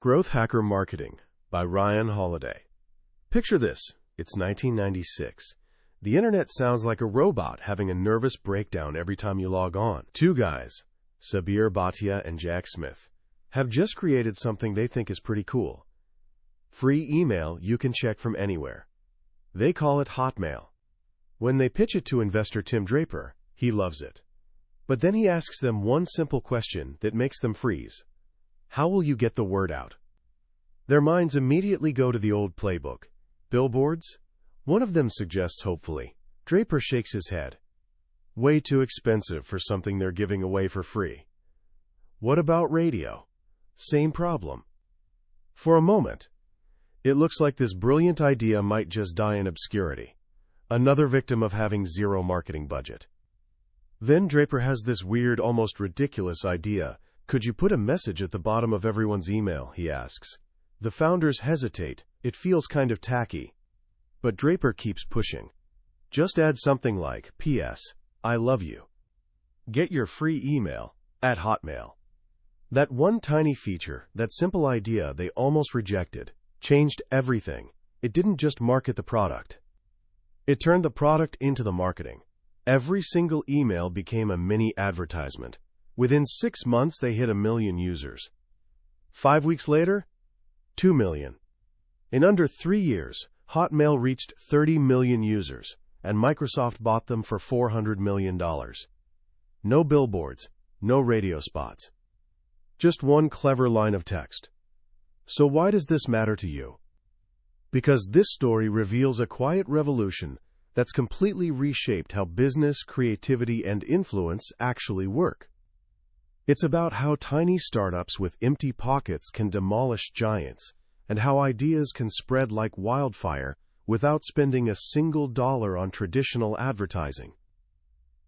Growth Hacker Marketing by Ryan Holiday. Picture this. It's 1996. The internet sounds like a robot having a nervous breakdown every time you log on. Two guys, Sabir Bhatia and Jack Smith, have just created something they think is pretty cool. Free email you can check from anywhere. They call it Hotmail. When they pitch it to investor Tim Draper, he loves it. But then he asks them one simple question that makes them freeze. How will you get the word out? Their minds immediately go to the old playbook. Billboards? One of them suggests hopefully. Draper shakes his head. Way too expensive for something they're giving away for free. What about radio? Same problem. For a moment, it looks like this brilliant idea might just die in obscurity. Another victim of having zero marketing budget. Then Draper has this weird, almost ridiculous idea. Could you put a message at the bottom of everyone's email, he asks. The founders hesitate. It feels kind of tacky. But Draper keeps pushing. Just add something like, P.S. I love you. Get your free email at Hotmail. That one tiny feature, that simple idea they almost rejected, changed everything. It didn't just market the product. It turned the product into the marketing. Every single email became a mini advertisement. Within 6 months, they hit 1 million users. 5 weeks later, 2 million. In under 3 years, Hotmail reached 30 million users, and Microsoft bought them for $400 million. No billboards, no radio spots. Just one clever line of text. So why does this matter to you? Because this story reveals a quiet revolution that's completely reshaped how business, creativity, and influence actually work. It's about how tiny startups with empty pockets can demolish giants, and how ideas can spread like wildfire without spending a single dollar on traditional advertising.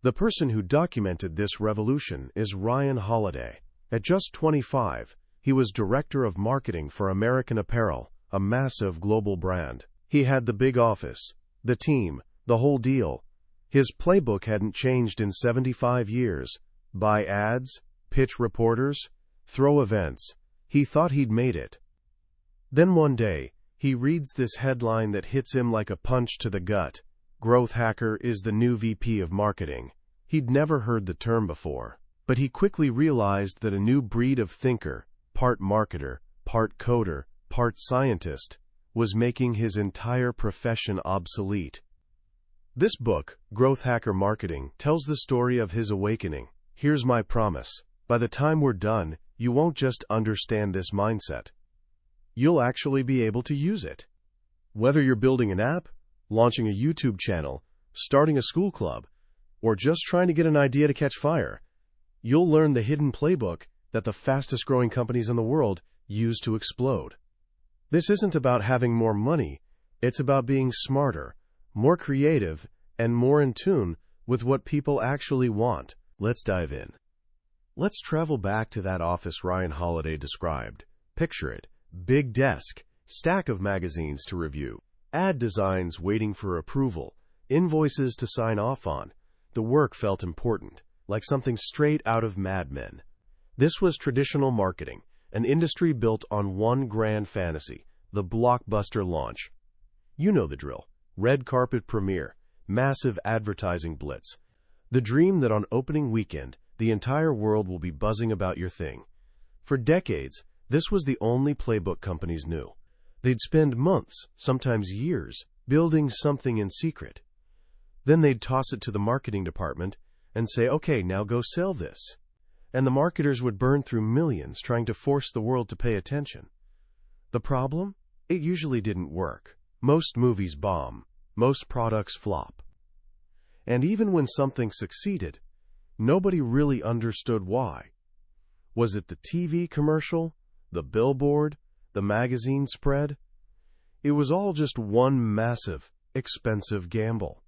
The person who documented this revolution is Ryan Holiday. At just 25, he was director of marketing for American Apparel, a massive global brand. He had the big office, the team, the whole deal. His playbook hadn't changed in 75 years. Buy ads, pitch reporters, throw events. He thought he'd made it. Then one day, he reads this headline that hits him like a punch to the gut. Growth Hacker is the new VP of marketing. He'd never heard the term before, but he quickly realized that a new breed of thinker, part marketer, part coder, part scientist, was making his entire profession obsolete. This book, Growth Hacker Marketing, tells the story of his awakening. Here's my promise. By the time we're done, you won't just understand this mindset. You'll actually be able to use it. Whether you're building an app, launching a YouTube channel, starting a school club, or just trying to get an idea to catch fire, you'll learn the hidden playbook that the fastest growing companies in the world use to explode. This isn't about having more money. It's about being smarter, more creative, and more in tune with what people actually want. Let's dive in. Let's travel back to that office Ryan Holiday described. Picture it. Big desk, stack of magazines to review, ad designs waiting for approval, invoices to sign off on. The work felt important, like something straight out of Mad Men. This was traditional marketing, an industry built on one grand fantasy, the blockbuster launch. You know the drill. Red carpet premiere, massive advertising blitz. The dream that on opening weekend, the entire world will be buzzing about your thing. For decades, this was the only playbook companies knew. They'd spend months, sometimes years, building something in secret. Then they'd toss it to the marketing department and say, okay, now go sell this. And the marketers would burn through millions trying to force the world to pay attention. The problem? It usually didn't work. Most movies bomb. Most products flop. And even when something succeeded, nobody really understood why. Was it the TV commercial, the billboard, the magazine spread? It was all just one massive, expensive gamble.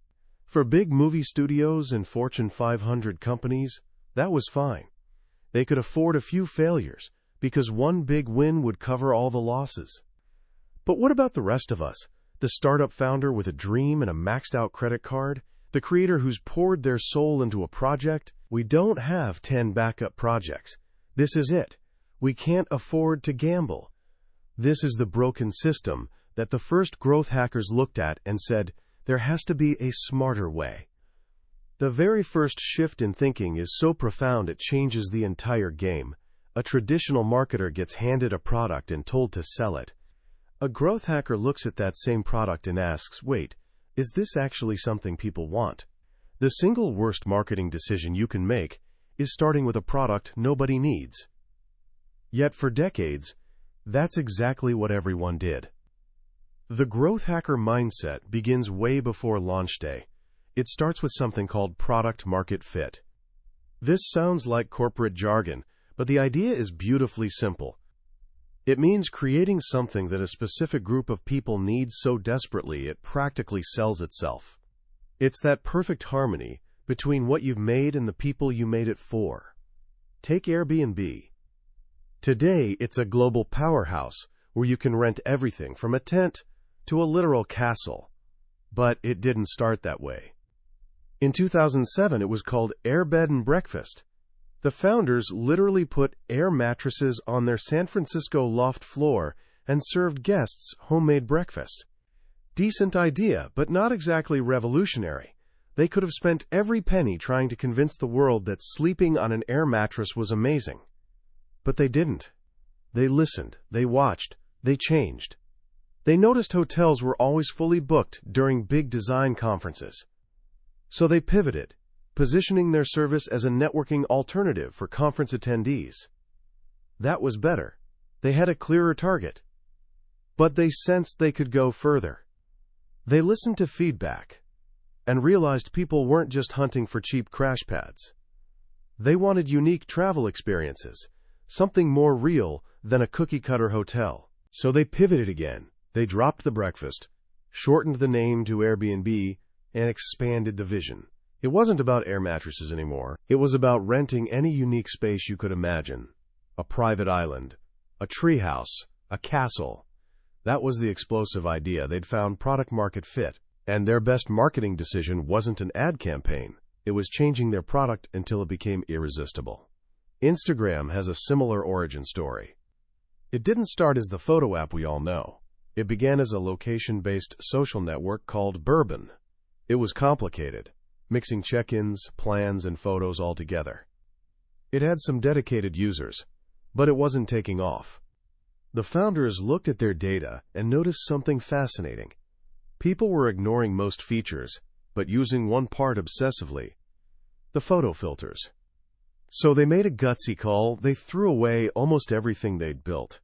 For big movie studios and Fortune 500 companies, that was fine. They could afford a few failures because one big win would cover all the losses. But what about the rest of us? The startup founder with a dream and a maxed-out credit card? The creator who's poured their soul into a project? We don't have 10 backup projects. This is it. We can't afford to gamble. This is the broken system that the first growth hackers looked at and said, there has to be a smarter way. The very first shift in thinking is so profound it changes the entire game. A traditional marketer gets handed a product and told to sell it. A growth hacker looks at that same product and asks, wait, is this actually something people want? The single worst marketing decision you can make is starting with a product nobody needs. Yet for decades, that's exactly what everyone did. The growth hacker mindset begins way before launch day. It starts with something called product market fit. This sounds like corporate jargon, but the idea is beautifully simple. It means creating something that a specific group of people needs so desperately it practically sells itself. It's that perfect harmony between what you've made and the people you made it for. Take Airbnb. Today, it's a global powerhouse where you can rent everything from a tent to a literal castle. But it didn't start that way. In 2007, it was called Air Bed and Breakfast. The founders literally put air mattresses on their San Francisco loft floor and served guests homemade breakfast. Decent idea, but not exactly revolutionary. They could have spent every penny trying to convince the world that sleeping on an air mattress was amazing. But they didn't. They listened, they watched, they changed. They noticed hotels were always fully booked during big design conferences. So they pivoted, positioning their service as a networking alternative for conference attendees. That was better. They had a clearer target. But they sensed they could go further. They listened to feedback and realized people weren't just hunting for cheap crash pads. They wanted unique travel experiences, something more real than a cookie-cutter hotel. So they pivoted again. They dropped the breakfast, shortened the name to Airbnb, and expanded the vision. It wasn't about air mattresses anymore. It was about renting any unique space you could imagine. A private island, a treehouse, a castle. That was the explosive idea. They'd found product market fit. And their best marketing decision wasn't an ad campaign. It was changing their product until it became irresistible. Instagram has a similar origin story. It didn't start as the photo app we all know. It began as a location-based social network called Bourbon. It was complicated, mixing check-ins, plans, and photos all together. It had some dedicated users, but it wasn't taking off. The founders looked at their data and noticed something fascinating. People were ignoring most features, but using one part obsessively: the photo filters. So they made a gutsy call. They threw away almost everything they'd built.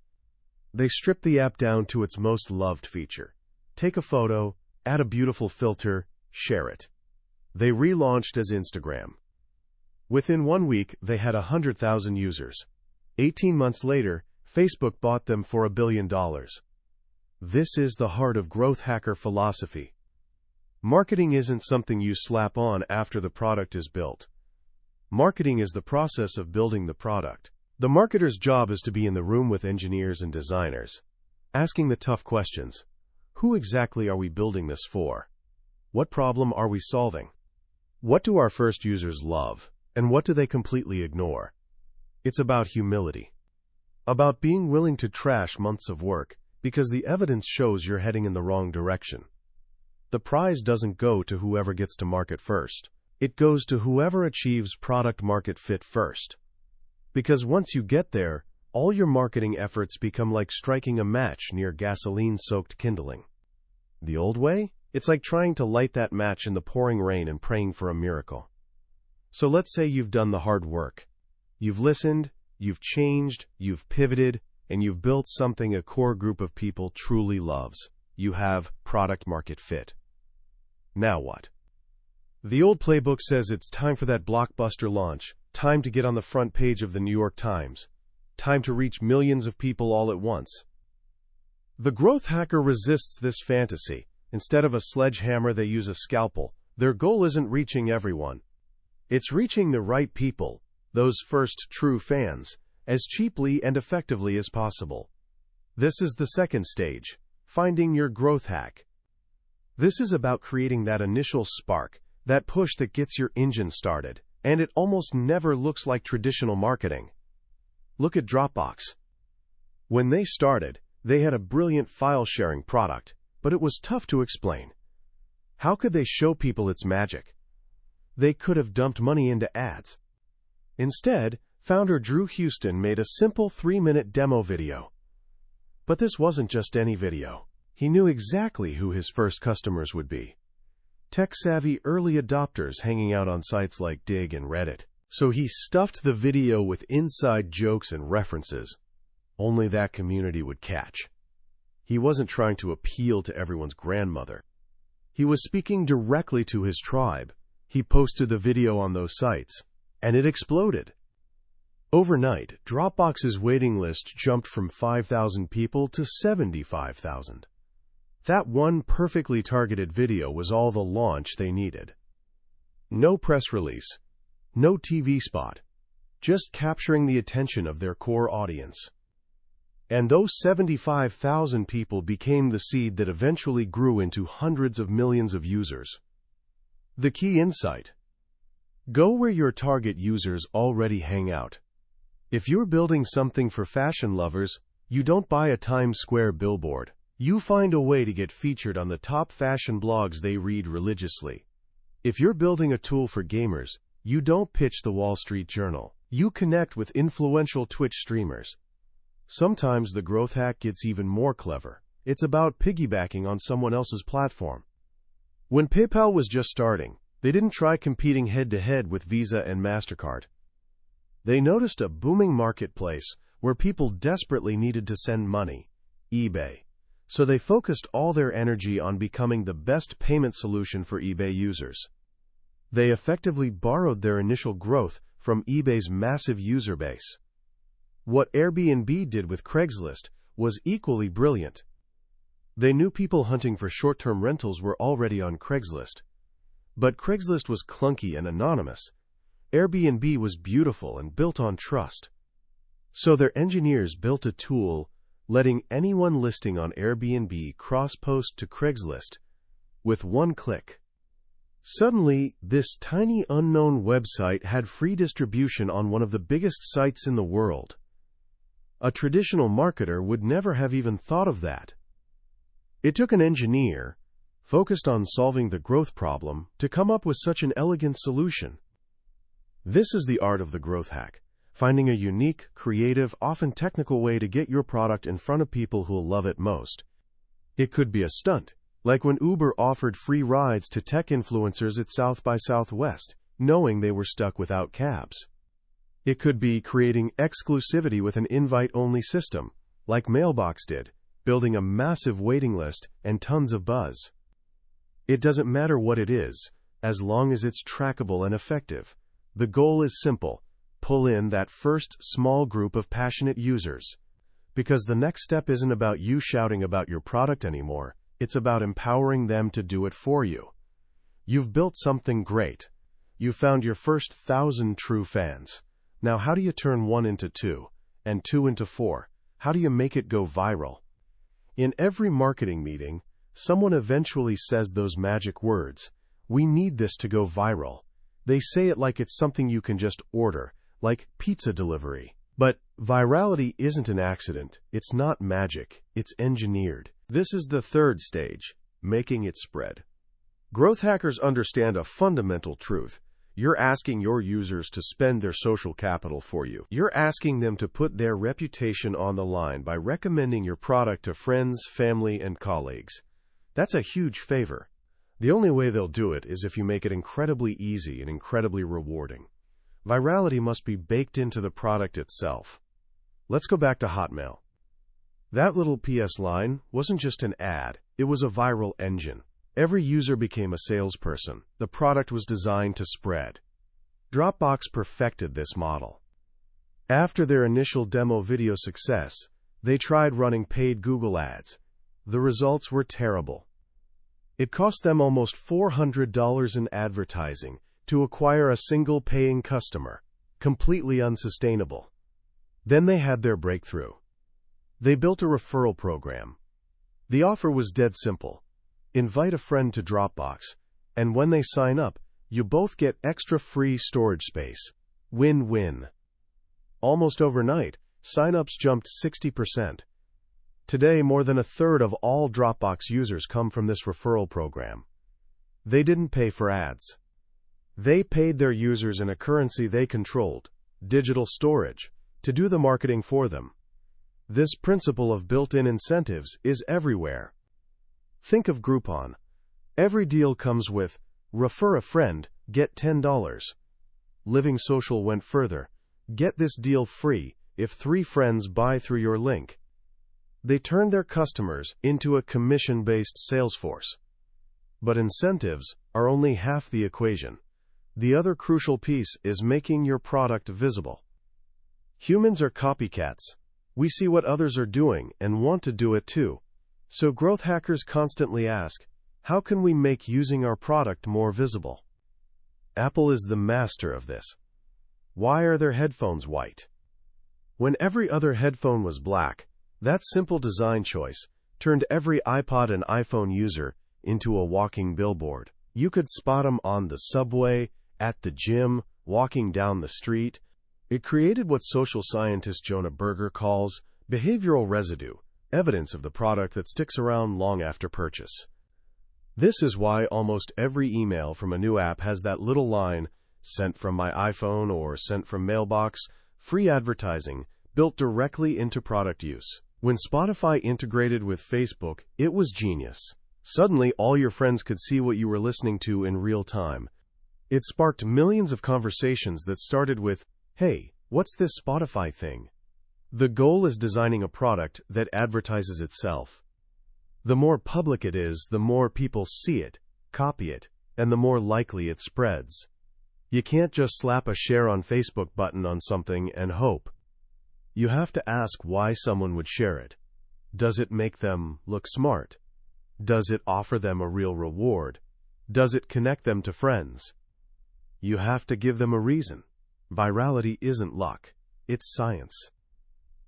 They stripped the app down to its most loved feature. Take a photo, add a beautiful filter, share it. They relaunched as Instagram. Within 1 week, they had 100,000 users. 18 months later, Facebook bought them for $1 billion. This is the heart of growth hacker philosophy. Marketing isn't something you slap on after the product is built. Marketing is the process of building the product. The marketer's job is to be in the room with engineers and designers, asking the tough questions. Who exactly are we building this for? What problem are we solving? What do our first users love, and what do they completely ignore? It's about humility. About being willing to trash months of work, because the evidence shows you're heading in the wrong direction. The prize doesn't go to whoever gets to market first. It goes to whoever achieves product market fit first. Because once you get there, all your marketing efforts become like striking a match near gasoline-soaked kindling. The old way? It's like trying to light that match in the pouring rain and praying for a miracle. So let's say you've done the hard work. You've listened, you've changed, you've pivoted, and you've built something a core group of people truly loves. You have product market fit. Now what? The old playbook says it's time for that blockbuster launch, time to get on the front page of the New York Times, time to reach millions of people all at once. The growth hacker resists this fantasy. Instead of a sledgehammer, they use a scalpel. Their goal isn't reaching everyone. It's reaching the right people, those first true fans, as cheaply and effectively as possible. This is the second stage, finding your growth hack. This is about creating that initial spark, that push that gets your engine started, and it almost never looks like traditional marketing. Look at Dropbox. When they started, They had a brilliant file-sharing product, but it was tough to explain. How could they show people its magic? They could have dumped money into ads. Instead, founder Drew Houston made a simple 3-minute demo video. But this wasn't just any video. He knew exactly who his first customers would be. Tech-savvy early adopters hanging out on sites like Dig and Reddit. So he stuffed the video with inside jokes and references. Only that community would catch. He wasn't trying to appeal to everyone's grandmother. He was speaking directly to his tribe. He posted the video on those sites, and it exploded. Overnight, Dropbox's waiting list jumped from 5,000 people to 75,000. That one perfectly targeted video was all the launch they needed. No press release, no TV spot, just capturing the attention of their core audience. And those 75,000 people became the seed that eventually grew into hundreds of millions of users. The key insight: go where your target users already hang out. If you're building something for fashion lovers, you don't buy a Times Square billboard. You find a way to get featured on the top fashion blogs they read religiously. If you're building a tool for gamers, you don't pitch the Wall Street Journal. You connect with influential Twitch streamers. Sometimes the growth hack gets even more clever. It's about piggybacking on someone else's platform. When PayPal was just starting, they didn't try competing head-to-head with Visa and MasterCard. They noticed a booming marketplace where people desperately needed to send money: eBay. So they focused all their energy on becoming the best payment solution for eBay users. They effectively borrowed their initial growth from eBay's massive user base. What Airbnb did with Craigslist was equally brilliant. They knew people hunting for short-term rentals were already on Craigslist. But Craigslist was clunky and anonymous. Airbnb was beautiful and built on trust. So their engineers built a tool letting anyone listing on Airbnb cross-post to Craigslist with one click. Suddenly, this tiny unknown website had free distribution on one of the biggest sites in the world. A traditional marketer would never have even thought of that. It took an engineer, focused on solving the growth problem, to come up with such an elegant solution. This is the art of the growth hack: finding a unique, creative, often technical way to get your product in front of people who'll love it most. It could be a stunt, like when Uber offered free rides to tech influencers at South by Southwest, knowing they were stuck without cabs. It could be creating exclusivity with an invite-only system, like Mailbox did, building a massive waiting list and tons of buzz. It doesn't matter what it is, as long as it's trackable and effective. The goal is simple: pull in that first small group of passionate users. Because the next step isn't about you shouting about your product anymore, it's about empowering them to do it for you. You've built something great. You've found your first 1,000 true fans. Now how do you turn 1 into 2, and 2 into 4? How do you make it go viral? In every marketing meeting, someone eventually says those magic words: "We need this to go viral." They say it like it's something you can just order, like pizza delivery. But virality isn't an accident. It's not magic. It's engineered. This is the third stage: making it spread. Growth hackers understand a fundamental truth. You're asking your users to spend their social capital for you. You're asking them to put their reputation on the line by recommending your product to friends, family, and colleagues. That's a huge favor. The only way they'll do it is if you make it incredibly easy and incredibly rewarding. Virality must be baked into the product itself. Let's go back to Hotmail. That little PS line wasn't just an ad, it was a viral engine. Every user became a salesperson. The product was designed to spread. Dropbox perfected this model. After their initial demo video success, they tried running paid Google ads. The results were terrible. It cost them almost $400 in advertising to acquire a single paying customer. Completely unsustainable. Then they had their breakthrough. They built a referral program. The offer was dead simple. Invite a friend to Dropbox, and when they sign up, you both get extra free storage space. Win-win. Almost overnight, sign-ups jumped 60%. Today, more than a third of all Dropbox users come from this referral program. They didn't pay for ads. They paid their users in a currency they controlled, digital storage, to do the marketing for them. This principle of built-in incentives is everywhere. Think of Groupon. Every deal comes with, refer a friend, get $10. Living Social went further. Get this deal free if 3 friends buy through your link. They turned their customers into a commission-based sales force. But incentives are only half the equation. The other crucial piece is making your product visible. Humans are copycats. We see what others are doing and want to do it too. So growth hackers constantly ask, how can we make using our product more visible? Apple is the master of this. Why are their headphones white? When every other headphone was black, that simple design choice turned every iPod and iPhone user into a walking billboard. You could spot them on the subway, at the gym, walking down the street. It created what social scientist Jonah Berger calls behavioral residue, evidence of the product that sticks around long after purchase. This is why almost every email from a new app has that little line, sent from my iPhone or sent from mailbox, free advertising, built directly into product use. When Spotify integrated with Facebook, it was genius. Suddenly, all your friends could see what you were listening to in real time. It sparked millions of conversations that started with, hey, what's this Spotify thing? The goal is designing a product that advertises itself. The more public it is, the more people see it, copy it, and the more likely it spreads. You can't just slap a share on Facebook button on something and hope. You have to ask why someone would share it. Does it make them look smart? Does it offer them a real reward? Does it connect them to friends? You have to give them a reason. Virality isn't luck, it's science.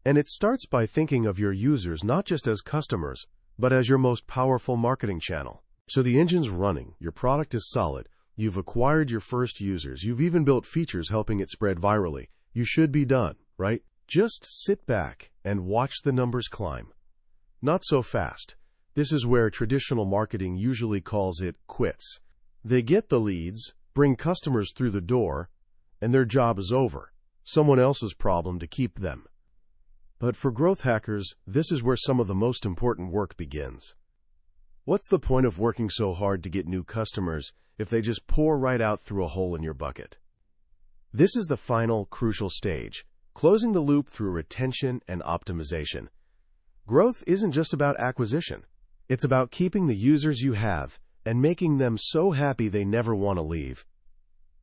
And it starts by thinking of your users not just as customers, but as your most powerful marketing channel. So the engine's running, your product is solid, you've acquired your first users, you've even built features helping it spread virally. You should be done, right? Just sit back and watch the numbers climb. Not so fast. This is where traditional marketing usually calls it quits. They get the leads, bring customers through the door, and their job is over. Someone else's problem to keep them. But for growth hackers, this is where some of the most important work begins. What's the point of working so hard to get new customers if they just pour right out through a hole in your bucket? This is the final, crucial stage, closing the loop through retention and optimization. Growth isn't just about acquisition. It's about keeping the users you have and making them so happy they never want to leave.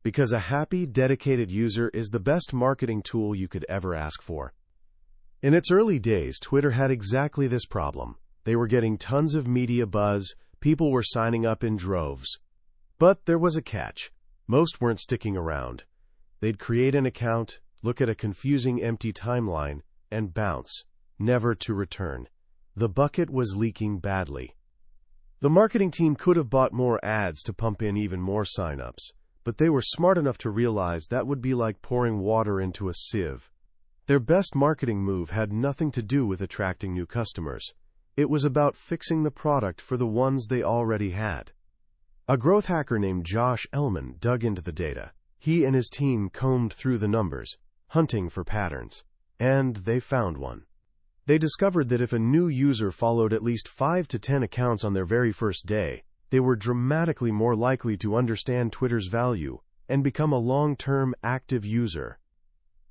Because a happy, dedicated user is the best marketing tool you could ever ask for. In its early days, Twitter had exactly this problem. They were getting tons of media buzz, people were signing up in droves. But there was a catch. Most weren't sticking around. They'd create an account, look at a confusing empty timeline, and bounce, never to return. The bucket was leaking badly. The marketing team could have bought more ads to pump in even more signups, but they were smart enough to realize that would be like pouring water into a sieve. Their best marketing move had nothing to do with attracting new customers. It was about fixing the product for the ones they already had. A growth hacker named Josh Ellman dug into the data. He and his team combed through the numbers, hunting for patterns, and they found one. They discovered that if a new user followed at least 5 to 10 accounts on their very first day, they were dramatically more likely to understand Twitter's value and become a long-term active user.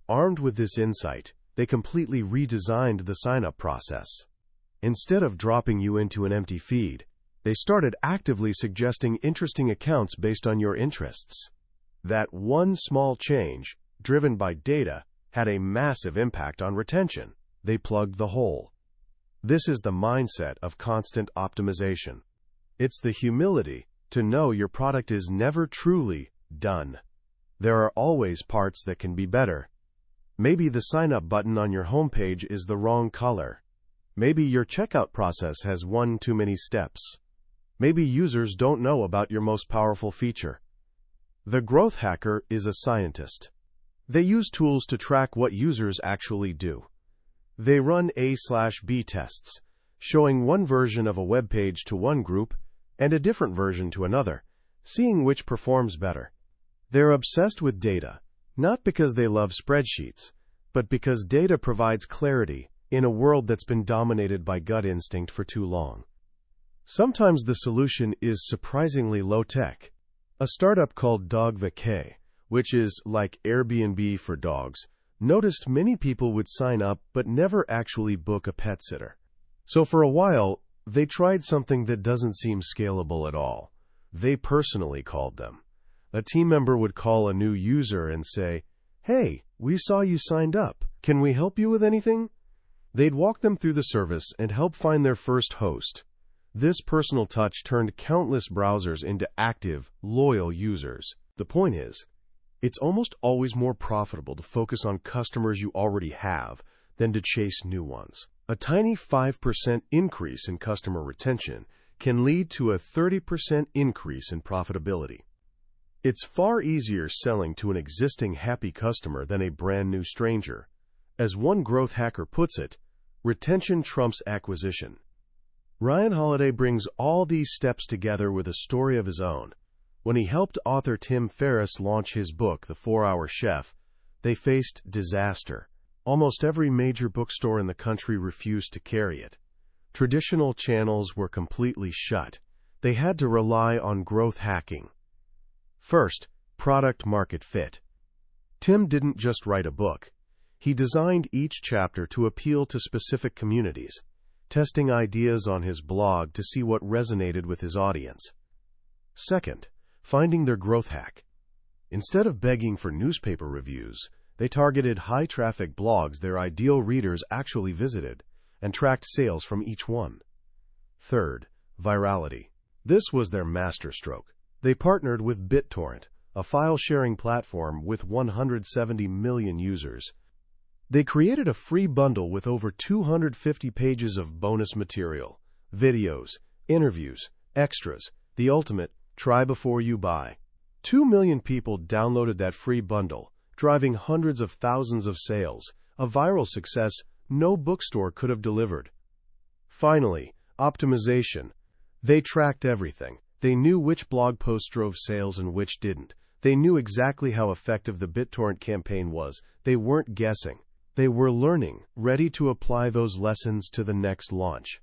Armed with this insight, they completely redesigned the sign-up process. Instead of dropping you into an empty feed, they started actively suggesting interesting accounts based on your interests. That one small change, driven by data, had a massive impact on retention. They plugged the hole. This is the mindset of constant optimization. It's the humility to know your product is never truly done. There are always parts that can be better. Maybe the sign-up button on your homepage is the wrong color. Maybe your checkout process has one too many steps. Maybe users don't know about your most powerful feature. The growth hacker is a scientist. They use tools to track what users actually do. They run A/B tests, showing one version of a web page to one group and a different version to another, seeing which performs better. They're obsessed with data, not because they love spreadsheets, but because data provides clarity in a world that's been dominated by gut instinct for too long. Sometimes the solution is surprisingly low-tech. A startup called Dog Vacay, which is like Airbnb for dogs, noticed many people would sign up but never actually book a pet sitter. So for a while, they tried something that doesn't seem scalable at all. They personally called them. A team member would call a new user and say, "Hey, we saw you signed up. Can we help you with anything?" They'd walk them through the service and help find their first host. This personal touch turned countless browsers into active, loyal users. The point is, it's almost always more profitable to focus on customers you already have than to chase new ones. A tiny 5% increase in customer retention can lead to a 30% increase in profitability. It's far easier selling to an existing happy customer than a brand new stranger. As one growth hacker puts it, retention trumps acquisition. Ryan Holiday brings all these steps together with a story of his own. When he helped author Tim Ferriss launch his book, The 4-Hour Chef, they faced disaster. Almost every major bookstore in the country refused to carry it. Traditional channels were completely shut. They had to rely on growth hacking. First, product market fit. Tim didn't just write a book. He designed each chapter to appeal to specific communities, testing ideas on his blog to see what resonated with his audience. Second, finding their growth hack. Instead of begging for newspaper reviews, they targeted high-traffic blogs their ideal readers actually visited and tracked sales from each one. Third, virality. This was their masterstroke. They partnered with BitTorrent, a file-sharing platform with 170 million users. They created a free bundle with over 250 pages of bonus material, videos, interviews, extras, the ultimate try before you buy. 2 million people downloaded that free bundle, driving hundreds of thousands of sales, a viral success no bookstore could have delivered. Finally, optimization. They tracked everything. They knew which blog posts drove sales and which didn't. They knew exactly how effective the BitTorrent campaign was. They weren't guessing. They were learning, ready to apply those lessons to the next launch.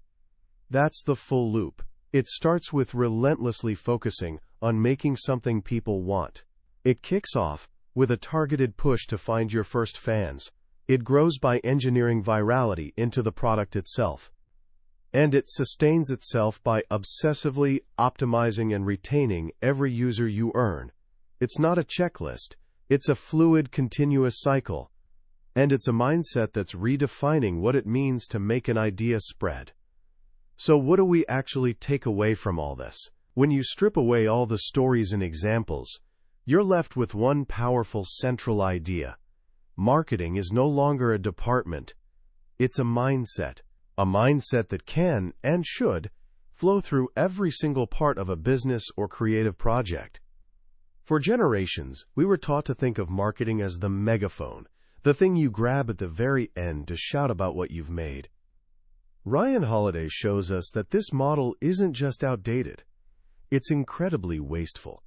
That's the full loop. It starts with relentlessly focusing on making something people want. It kicks off with a targeted push to find your first fans. It grows by engineering virality into the product itself. And it sustains itself by obsessively optimizing and retaining every user you earn. It's not a checklist. It's a fluid, continuous cycle. And it's a mindset that's redefining what it means to make an idea spread. So what do we actually take away from all this? When you strip away all the stories and examples, you're left with one powerful central idea. Marketing is no longer a department. It's a mindset that can and should flow through every single part of a business or creative project. For generations, we were taught to think of marketing as the megaphone, the thing you grab at the very end to shout about what you've made. Ryan Holiday shows us that this model isn't just outdated, it's incredibly wasteful.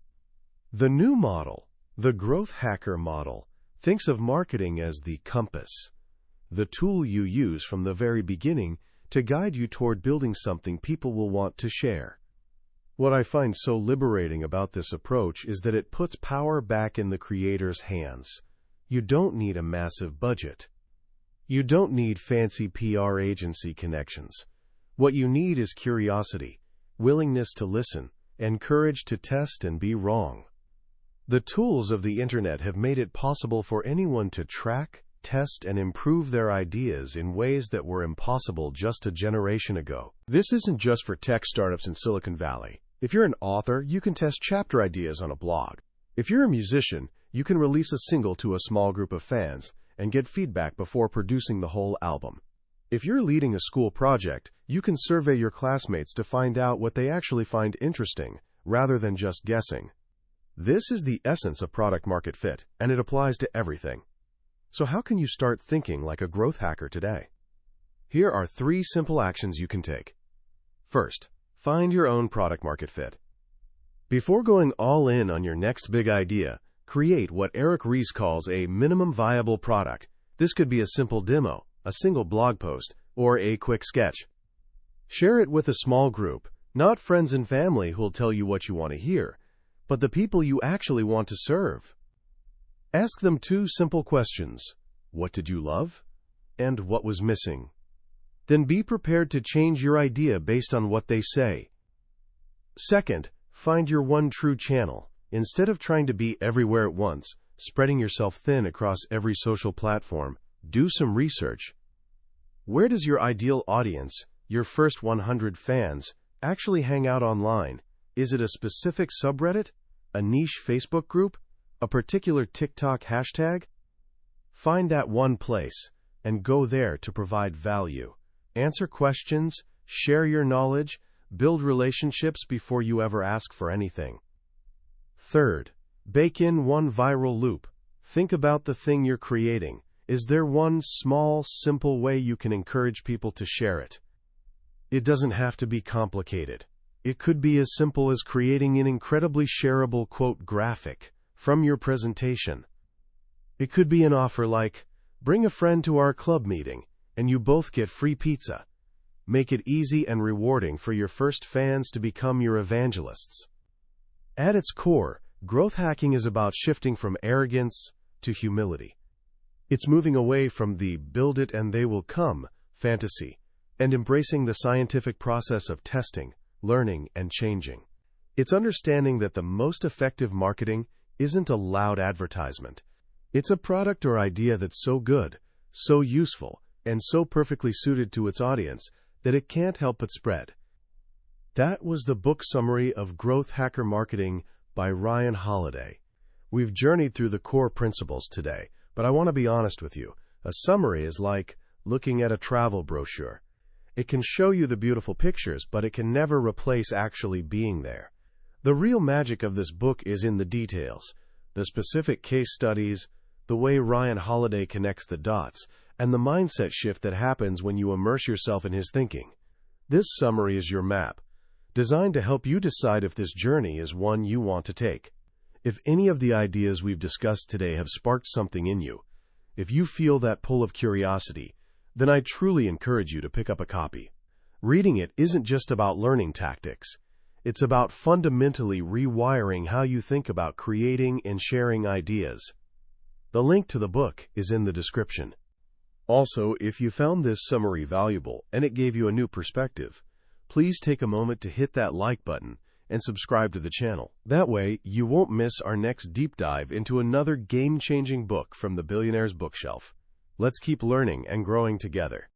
The new model, the growth hacker model, thinks of marketing as the compass, the tool you use from the very beginning to guide you toward building something people will want to share. What I find so liberating about this approach is that it puts power back in the creator's hands. You don't need a massive budget. You don't need fancy PR agency connections. What you need is curiosity, willingness to listen, and courage to test and be wrong. The tools of the internet have made it possible for anyone to track, test, and improve their ideas in ways that were impossible just a generation ago. This isn't just for tech startups in Silicon Valley. If you're an author, you can test chapter ideas on a blog. If you're a musician, you can release a single to a small group of fans and get feedback before producing the whole album. If you're leading a school project, you can survey your classmates to find out what they actually find interesting, rather than just guessing. This is the essence of product market fit, and it applies to everything. So how can you start thinking like a growth hacker today? Here are 3 simple actions you can take. First, find your own product market fit. Before going all in on your next big idea, create what Eric Ries calls a minimum viable product. This could be a simple demo, a single blog post, or a quick sketch. Share it with a small group, not friends and family who'll tell you what you want to hear, but the people you actually want to serve. Ask them 2 simple questions. What did you love? And what was missing? Then be prepared to change your idea based on what they say. Second, find your one true channel. Instead of trying to be everywhere at once, spreading yourself thin across every social platform, do some research. Where does your ideal audience, your first 100 fans, actually hang out online? Is it a specific subreddit? A niche Facebook group? A particular TikTok hashtag? Find that one place and go there to provide value. Answer questions, share your knowledge, build relationships before you ever ask for anything. Third, bake in one viral loop. Think about the thing you're creating. Is there one small, simple way you can encourage people to share it? It doesn't have to be complicated. It could be as simple as creating an incredibly shareable quote graphic from your presentation. It could be an offer like, bring a friend to our club meeting, and you both get free pizza. Make it easy and rewarding for your first fans to become your evangelists. At its core, growth hacking is about shifting from arrogance to humility. It's moving away from the build it and they will come fantasy and embracing the scientific process of testing, learning, and changing. It's understanding that the most effective marketing isn't a loud advertisement. It's a product or idea that's so good, so useful, and so perfectly suited to its audience that it can't help but spread. That was the book summary of Growth Hacker Marketing by Ryan Holiday. We've journeyed through the core principles today, but I want to be honest with you. A summary is like looking at a travel brochure. It can show you the beautiful pictures, but it can never replace actually being there. The real magic of this book is in the details, the specific case studies, the way Ryan Holiday connects the dots, and the mindset shift that happens when you immerse yourself in his thinking. This summary is your map, designed to help you decide if this journey is one you want to take. If any of the ideas we've discussed today have sparked something in you, if you feel that pull of curiosity, then I truly encourage you to pick up a copy. Reading it isn't just about learning tactics. It's about fundamentally rewiring how you think about creating and sharing ideas. The link to the book is in the description. Also, if you found this summary valuable and it gave you a new perspective, please take a moment to hit that like button and subscribe to the channel. That way, you won't miss our next deep dive into another game-changing book from the Billionaire's Bookshelf. Let's keep learning and growing together.